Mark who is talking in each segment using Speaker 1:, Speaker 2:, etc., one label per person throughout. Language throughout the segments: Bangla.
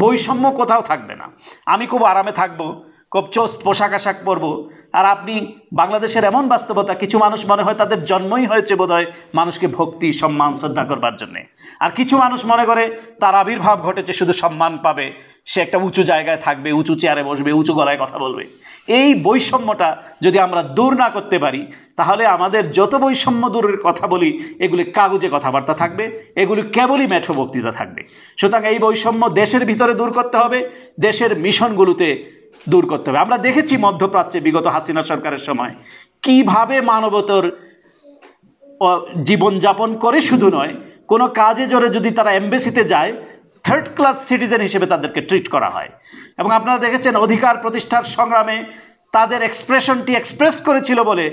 Speaker 1: বৈষম্য কোথাও থাকবে না। আমি খুব আরামে থাকবো, খুব চোস্ত পোশাক আশাক পরবো, আর আপনি বাংলাদেশের এমন বাস্তবতা, কিছু মানুষ মনে হয় তাদের জন্মই হয়েছে বোধহয় মানুষকে ভক্তি সম্মান শ্রদ্ধা করবার জন্যে, আর কিছু মানুষ মনে করে তার আবির্ভাব ঘটেছে শুধু সম্মান পাবে, সে একটা উঁচু জায়গায় থাকবে, উঁচু চেয়ারে বসবে, উঁচু গলায় কথা বলবে। এই বৈষম্যটা যদি আমরা দূর না করতে পারি, তাহলে আমাদের যত বৈষম্য দূরের কথা বলি এগুলি কাগজে কথাবার্তা থাকবে, এগুলি কেবলই মেঠো বক্তৃতা থাকবে। সুতরাং এই বৈষম্য দেশের ভিতরে দূর করতে হবে, দেশের মিশনগুলোতে দূর করতে হবে। আমরা দেখেছি মধ্যপ্রাচ্যে বিগত হাসিনা সরকারের সময় কিভাবে মানবতার জীবনযাপন করে শুধু নয়, কোনো কাজে জোরে যদি তারা এমবেসিতে যায় থার্ড ক্লাস সিটিজেন হিসেবে তাদেরকে ট্রিট করা হয়। এবং আপনারা দেখেছেন অধিকার প্রতিষ্ঠার সংগ্রামে তাদের এক্সপ্রেশনটি এক্সপ্রেস করেছিল বলে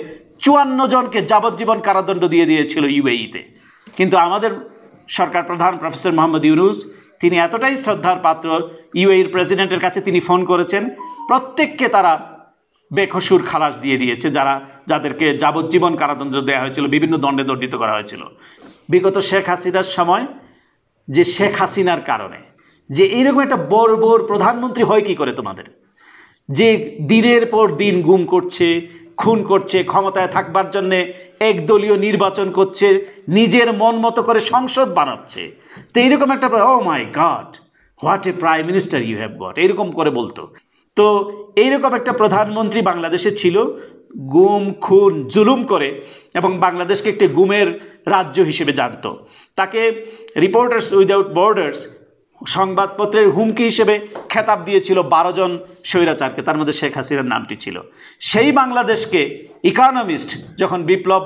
Speaker 1: 54 জনকে যাবজ্জীবন কারাদণ্ড দিয়ে দিয়েছিল ইউএইতে। কিন্তু আমাদের সরকার প্রধান প্রফেসর মোহাম্মদ ইউনূস তিনি এতটাই শ্রদ্ধার পাত্র, ইউএইর প্রেসিডেন্টের কাছে তিনি ফোন করেছেন, প্রত্যেককে তারা বেকসুর খালাস দিয়ে দিয়েছে, যাদেরকে যাবজ্জীবন কারাদণ্ড দেওয়া হয়েছিল, বিভিন্ন দণ্ডে দণ্ডিত করা হয়েছিল। বিগত শেখ হাসিনার সময় যে শেখ হাসিনার কারণে যে এইরকম একটা বর্বর প্রধানমন্ত্রী হয় কি করে তোমাদের, যে দিনের পর দিন গুম করছে, খুন করছে, ক্ষমতায় থাকবার জন্যে একদলীয় নির্বাচন করছে, নিজের মন মতো করে সংসদ বানাচ্ছে, তো এইরকম একটা oh my God what a prime minister you have got, এরকম করে বলতো। তো এইরকম একটা প্রধানমন্ত্রী বাংলাদেশে ছিল, গুম খুন জুলুম করে এবং বাংলাদেশকে একটি গুমের রাজ্য হিসেবে জানত। তাকে রিপোর্টার্স উইদাউট বর্ডার্স সংবাদপত্রের হুমকি হিসেবে খেতাব দিয়েছিল 12 জন স্বৈরাচারকে, তার মধ্যে শেখ হাসিনার নামটি ছিল। সেই বাংলাদেশকে ইকোনমিস্ট, যখন বিপ্লব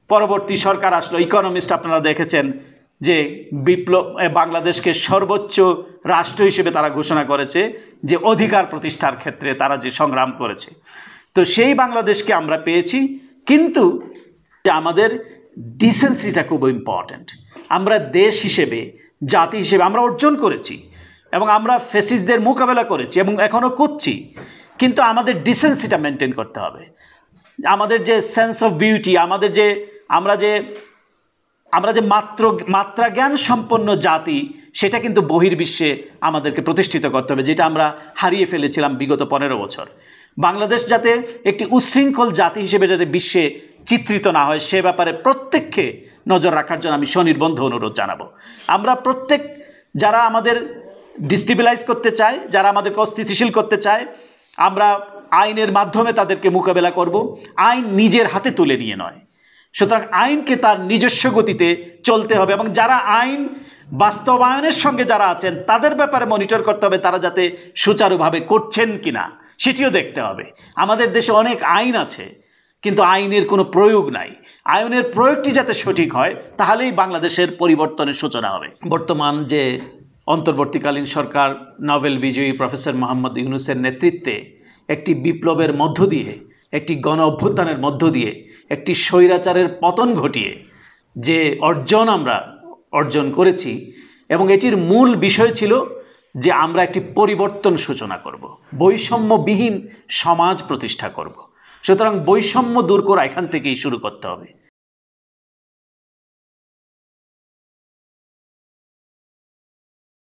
Speaker 1: পরবর্তী সরকার আসলো, ইকোনমিস্ট আপনারা দেখেছেন যে বিপ্লব বাংলাদেশকে সর্বোচ্চ রাষ্ট্র হিসেবে তারা ঘোষণা করেছে, যে অধিকার প্রতিষ্ঠার ক্ষেত্রে তারা যে সংগ্রাম করেছে। তো সেই বাংলাদেশকে আমরা পেয়েছি, কিন্তু আমাদের ডিসেন্সিটা খুব ইম্পর্ট্যান্ট। আমরা দেশ হিসেবে, জাতি হিসেবে আমরা অর্জন করেছি এবং আমরা ফ্যাসিস্টদের মোকাবেলা করেছি এবং এখনও করছি, কিন্তু আমাদের ডিসেন্সিটা মেনটেন করতে হবে। আমাদের যে সেন্স অফ বিউটি, আমরা যে মাত্রা জ্ঞান সম্পন্ন জাতি, সেটা কিন্তু বহির্বিশ্বে আমাদেরকে প্রতিষ্ঠিত করতে হবে, যেটা আমরা হারিয়ে ফেলেছিলাম বিগত 15 বছর। বাংলাদেশ যাতে একটি উশৃঙ্খল জাতি হিসেবে যাতে বিশ্বে চিত্রিত না হয়, সে ব্যাপারে প্রত্যেককে নজর রাখার জন্য আমি স্বনির্বন্ধ অনুরোধ জানাবো। আমরা প্রত্যেক যারা আমাদের ডিস্টেবিলাইজ করতে চায়, যারা আমাদেরকে অস্থিতিশীল করতে চায়, আমরা আইনের মাধ্যমে তাদেরকে মোকাবেলা করব, আইন নিজের হাতে তুলে নিয়ে নয়। সুতরাং আইনকে তার নিজস্ব গতিতে চলতে হবে এবং যারা আইন বাস্তবায়নের সঙ্গে যারা আছেন তাদের ব্যাপারে মনিটর করতে হবে, তারা যাতে সুচারুভাবে করছেন কিনা সেটিও দেখতে হবে। আমাদের দেশে অনেক আইন আছে, কিন্তু আইনের কোনো প্রয়োগ নাই। আইনের প্রয়োগটি যাতে সঠিক হয়, তাহলেই বাংলাদেশের পরিবর্তনের সূচনা হবে। বর্তমান যে অন্তর্বর্তীকালীন সরকার নোবেল বিজয়ী প্রফেসর মোহাম্মদ ইউনূসের নেতৃত্বে একটি বিপ্লবের মধ্য দিয়ে, একটি গণ অভ্যুত্থানের মধ্য দিয়ে, একটি স্বৈরাচারের পতন ঘটিয়ে যে আমরা অর্জন করেছি, এবং এটির মূল বিষয় ছিল যে আমরা একটি পরিবর্তন সূচনা করব, বৈষম্যবিহীন সমাজ প্রতিষ্ঠা করব। সুতরাং বৈষম্য দূর করা এখান থেকেই শুরু করতে হবে।